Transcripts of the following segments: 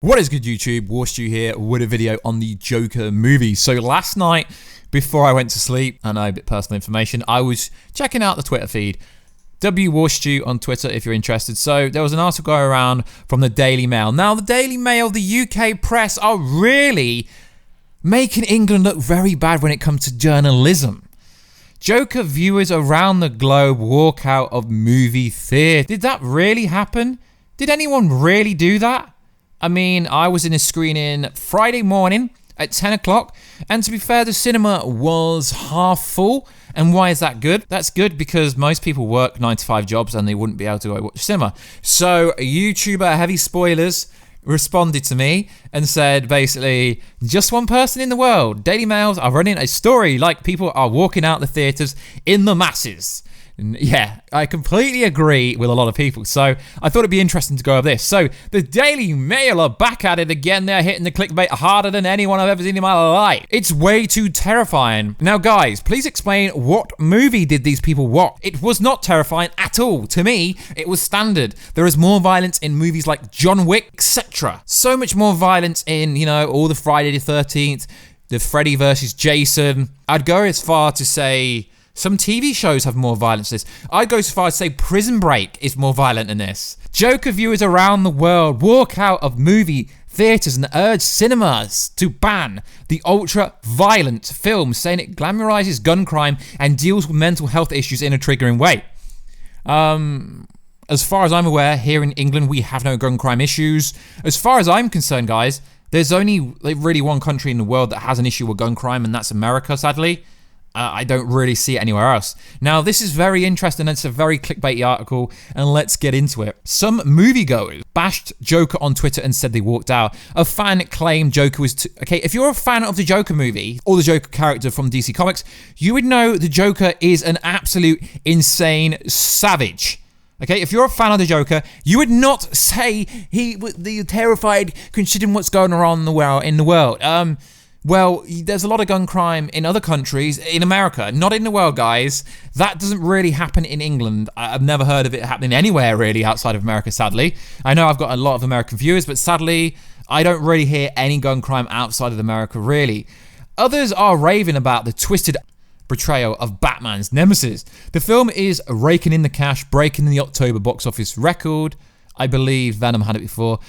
What is good, YouTube? Warstu here with a video on the Joker movie. So last night, before I went to sleep, I know a bit personal information, I was checking out the Twitter feed. Warstu on Twitter if you're interested. So there was an article going around from the Daily Mail. Now the Daily Mail, the UK press are really making England look very bad when it comes to journalism. Joker viewers around the globe walk out of movie theatre. Did that really happen? Did anyone really do that? I mean, I was in a screening Friday morning at 10 o'clock, and to be fair, the cinema was half full. And why is that good? That's good because most people work 9 to 5 jobs and they wouldn't be able to go watch cinema. So a YouTuber, Heavy Spoilers, responded to me and said basically, just one person in the world, Daily Mails are running a story like people are walking out the theatres in the masses. Yeah, I completely agree with a lot of people. So I thought it'd be interesting to go over this. So the Daily Mail are back at it again. They're hitting the clickbait harder than anyone I've ever seen in my life. It's way too terrifying. Now, guys, please explain what movie did these people watch? It was not terrifying at all. To me, it was standard. There is more violence in movies like John Wick, etc. So much more violence in, you know, all the Friday the 13th, the Freddy versus Jason. I'd go as far to say some TV shows have more violence than this. I'd go so far as to say Prison Break is more violent than this. Joker viewers around the world walk out of movie theatres and urge cinemas to ban the ultra-violent film, saying it glamorizes gun crime and deals with mental health issues in a triggering way. As far as I'm aware, here in England, we have no gun crime issues. As far as I'm concerned, guys, there's only really one country in the world that has an issue with gun crime, and that's America, sadly. I don't really see it anywhere else. Now, this is very interesting. It's a very clickbaity article, and let's get into it. Some moviegoers bashed Joker on Twitter and said they walked out. A fan claimed Joker was okay, if you're a fan of the Joker movie or the Joker character from DC Comics, you would know the Joker is an absolute insane savage. Okay, if you're a fan of the Joker, you would not say he was terrified considering what's going on in the world. Well, there's a lot of gun crime in other countries, in America, not in the world, guys. That doesn't really happen in England. I've never heard of it happening anywhere, really, outside of America, sadly. I know I've got a lot of American viewers, but sadly, I don't really hear any gun crime outside of America, really. Others are raving about the twisted portrayal of Batman's nemesis. The film is raking in the cash, breaking the October box office record. I believe Venom had it before.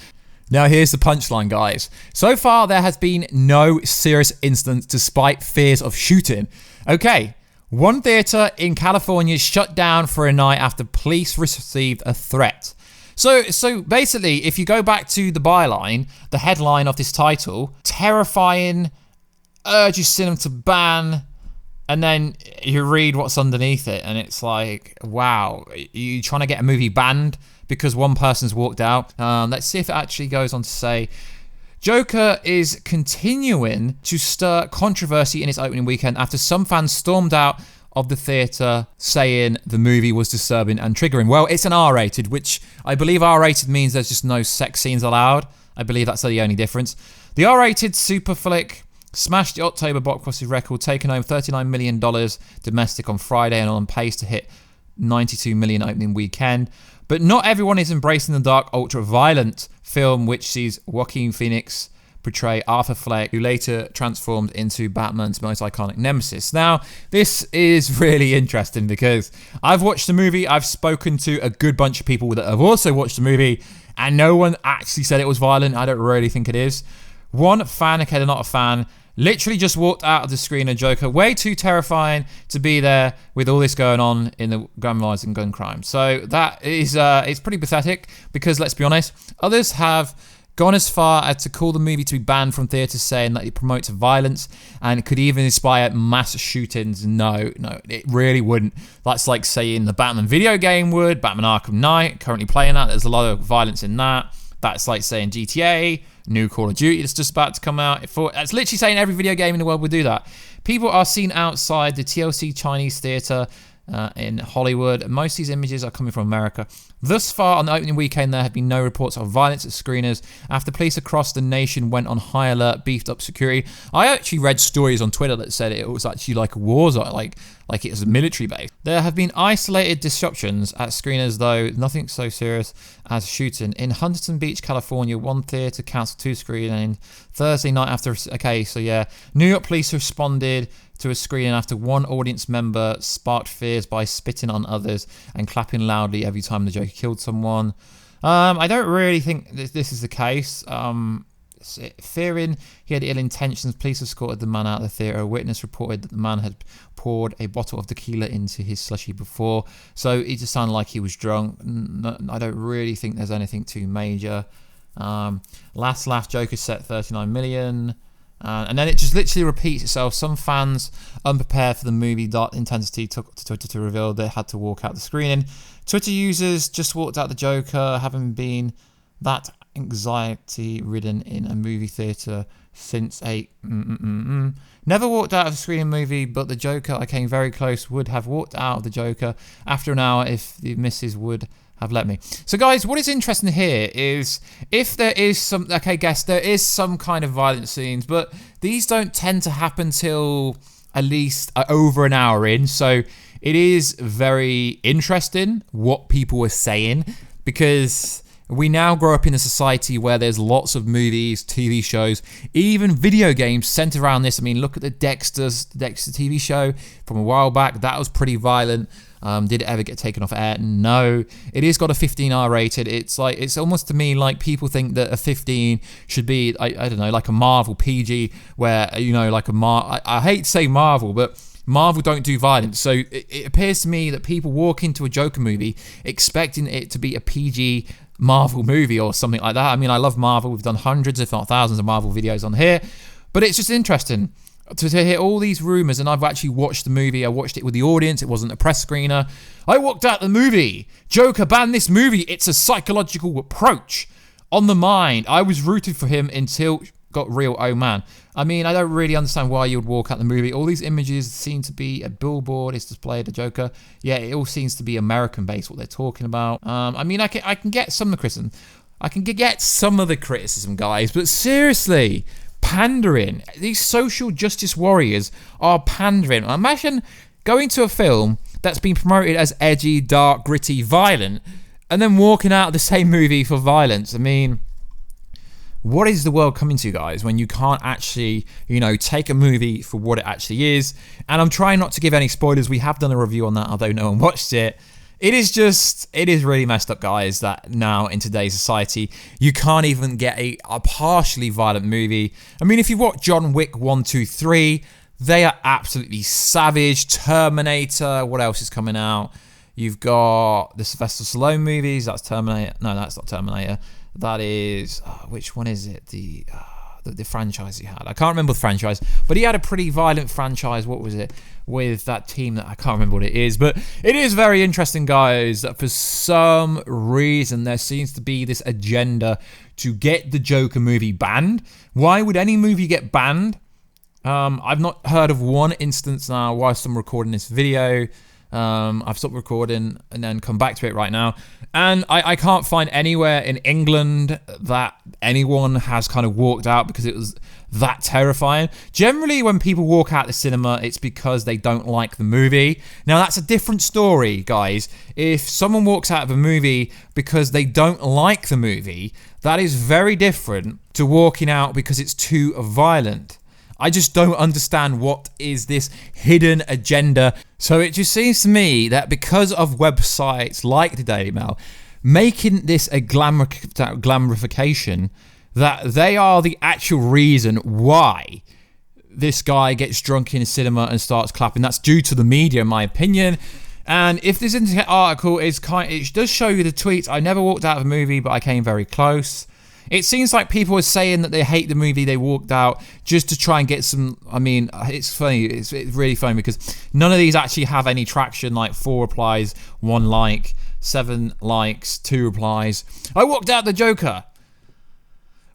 Now here's the punchline, guys. So far, there has been no serious incidents despite fears of shooting. Okay, one theater in California shut down for a night after police received a threat. So basically, if you go back to the byline, the headline of this title, terrifying, urges cinema to ban, and then you read what's underneath it, and it's like, wow, you trying to get a movie banned because one person's walked out? Let's see if it actually goes on to say, Joker is continuing to stir controversy in its opening weekend after some fans stormed out of the theatre saying the movie was disturbing and triggering. Well, it's an R-rated, which I believe R-rated means there's just no sex scenes allowed. I believe that's the only difference. The R-rated super flick smashed the October box office record, taking home $39 million domestic on Friday and on pace to hit $92 million opening weekend. But not everyone is embracing the dark, ultra-violent film, which sees Joaquin Phoenix portray Arthur Fleck, who later transformed into Batman's most iconic nemesis. Now, this is really interesting because I've watched the movie, I've spoken to a good bunch of people that have also watched the movie, and no one actually said it was violent. I don't really think it is. One fan, okay, they're not a fan, literally just walked out of the screen of Joker. Way too terrifying to be there with all this going on in the glamorizing gun crime. So that is, it's pretty pathetic because, let's be honest, others have gone as far as to call the movie to be banned from theatres, saying that it promotes violence and it could even inspire mass shootings. No, it really wouldn't. That's like saying the Batman video game would, Batman Arkham Knight, currently playing that. There's a lot of violence in that. That's like saying GTA, new Call of Duty that's just about to come out. It's literally saying every video game in the world would do that. People are seen outside the TLC Chinese theatre in Hollywood. Most of these images are coming from America. Thus far, on the opening weekend, there have been no reports of violence at screeners after police across the nation went on high alert, beefed up security. I actually read stories on Twitter that said it was actually like a war zone, like it was a military base. There have been isolated disruptions at screeners, though nothing so serious as shooting. In Huntington Beach, California, one theatre cancelled 2 screenings Thursday night after... Okay, so yeah. New York police responded to a screening after one audience member sparked fears by spitting on others and clapping loudly every time the Joker killed someone. I don't really think this is the case. Fearing he had ill intentions, police escorted the man out of the theatre. A witness reported that the man had poured a bottle of tequila into his slushy before, so it just sounded like he was drunk. I don't really think there's anything too major. Last laugh, Joker set 39 million. And then it just literally repeats itself. Some fans, unprepared for the movie dark intensity, took to Twitter to reveal they had to walk out the screening. Twitter users just walked out the Joker, having been that anxiety-ridden in a movie theatre since Never walked out of a screening movie, but the Joker, I came very close, would have walked out of the Joker after an hour if the missus would have let me. So guys, what is interesting here is if there is some, okay, guess there is some kind of violent scenes, but these don't tend to happen till at least over an hour in. So it is very interesting what people are saying, because we now grow up in a society where there's lots of movies, TV shows, even video games centered around this. I mean, look at the Dexter TV show from a while back. That was pretty violent. Did it ever get taken off air? No. It is got a 15R rated. It's almost to me like people think that a 15 should be, I don't know, like a Marvel PG, where, you know, like I hate to say Marvel, but Marvel don't do violence. So it appears to me that people walk into a Joker movie expecting it to be a PG Marvel movie or something like that. I mean, I love Marvel. We've done hundreds, if not thousands, of Marvel videos on here. But it's just interesting to hear all these rumors, and I've actually watched the movie. I watched it with the audience. It wasn't a press screener. I walked out the movie. Joker banned this movie. It's a psychological approach on the mind. I was rooted for him until it got real. Oh man. I mean, I don't really understand why you would walk out the movie. All these images seem to be a billboard. It's displayed the Joker. Yeah, it all seems to be American-based, what they're talking about. I mean, I can get some of the criticism. I can get some of the criticism, guys. But seriously, pandering. These social justice warriors are pandering. Imagine going to a film that's been promoted as edgy, dark, gritty, violent, and then walking out of the same movie for violence. I mean, what is the world coming to, guys, when you can't actually, you know, take a movie for what it actually is? And I'm trying not to give any spoilers. We have done a review on that, although no one watched it. It is really messed up, guys, that now in today's society, you can't even get a partially violent movie. I mean, if you watch John Wick 1, 2, 3, they are absolutely savage. Terminator, what else is coming out? You've got the Sylvester Stallone movies. That's Terminator. No, that's not Terminator. That is, which one is it? The franchise he had. I can't remember the franchise, but he had a pretty violent franchise. What was it? With that team that I can't remember what it is. But it is very interesting, guys, that for some reason there seems to be this agenda to get the Joker movie banned. Why would any movie get banned? I've not heard of one instance now whilst I'm recording this video. I've stopped recording and then come back to it right now, and I can't find anywhere in England that anyone has kind of walked out because it was that terrifying. Generally, when people walk out the cinema, it's because they don't like the movie. Now, that's a different story, guys. If someone walks out of a movie because they don't like the movie, that is very different to walking out because it's too violent. I just don't understand what is this hidden agenda. So it just seems to me that because of websites like the Daily Mail making this a glamorification, that they are the actual reason why this guy gets drunk in a cinema and starts clapping. That's due to the media, in my opinion. And if this internet article is it does show you the tweets. I never walked out of a movie, but I came very close. It seems like people are saying that they hate the movie, they walked out just to try and get some... I mean, it's funny. It's really funny because none of these actually have any traction, like 4 replies, 1 like, 7 likes, 2 replies. I walked out the Joker.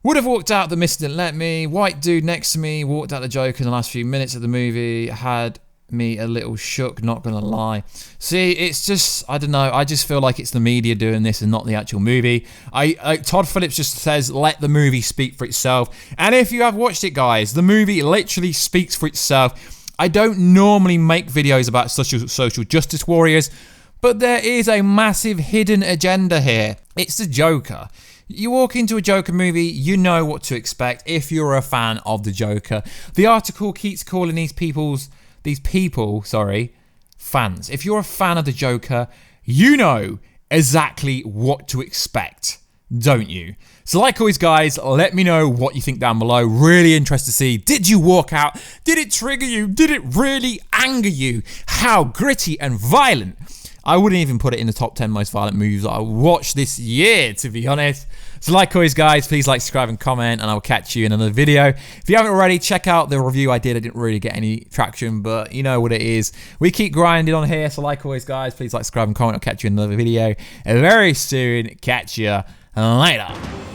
Would have walked out the Mist Didn't Let Me. White dude next to me walked out the Joker in the last few minutes of the movie. Had me a little shook, not gonna lie. See, it's just, I don't know, I just feel like it's the media doing this and not the actual movie. Todd Phillips just says, let the movie speak for itself. And if you have watched it, guys, the movie literally speaks for itself. I don't normally make videos about social justice warriors, but there is a massive hidden agenda here. It's the Joker. You walk into a Joker movie, you know what to expect if you're a fan of the Joker. The article keeps calling these people, fans. If you're a fan of the Joker, you know exactly what to expect, don't you? So like always, guys, let me know what you think down below. Really interested to see, did you walk out? Did it trigger you? Did it really anger you? How gritty and violent? I wouldn't even put it in the top 10 most violent movies that I watched this year, to be honest. So like always, guys, please like, subscribe, and comment, and I'll catch you in another video. If you haven't already, check out the review I did. I didn't really get any traction, but you know what it is. We keep grinding on here, so like always, guys, please like, subscribe, and comment. I'll catch you in another video very soon. Catch you later.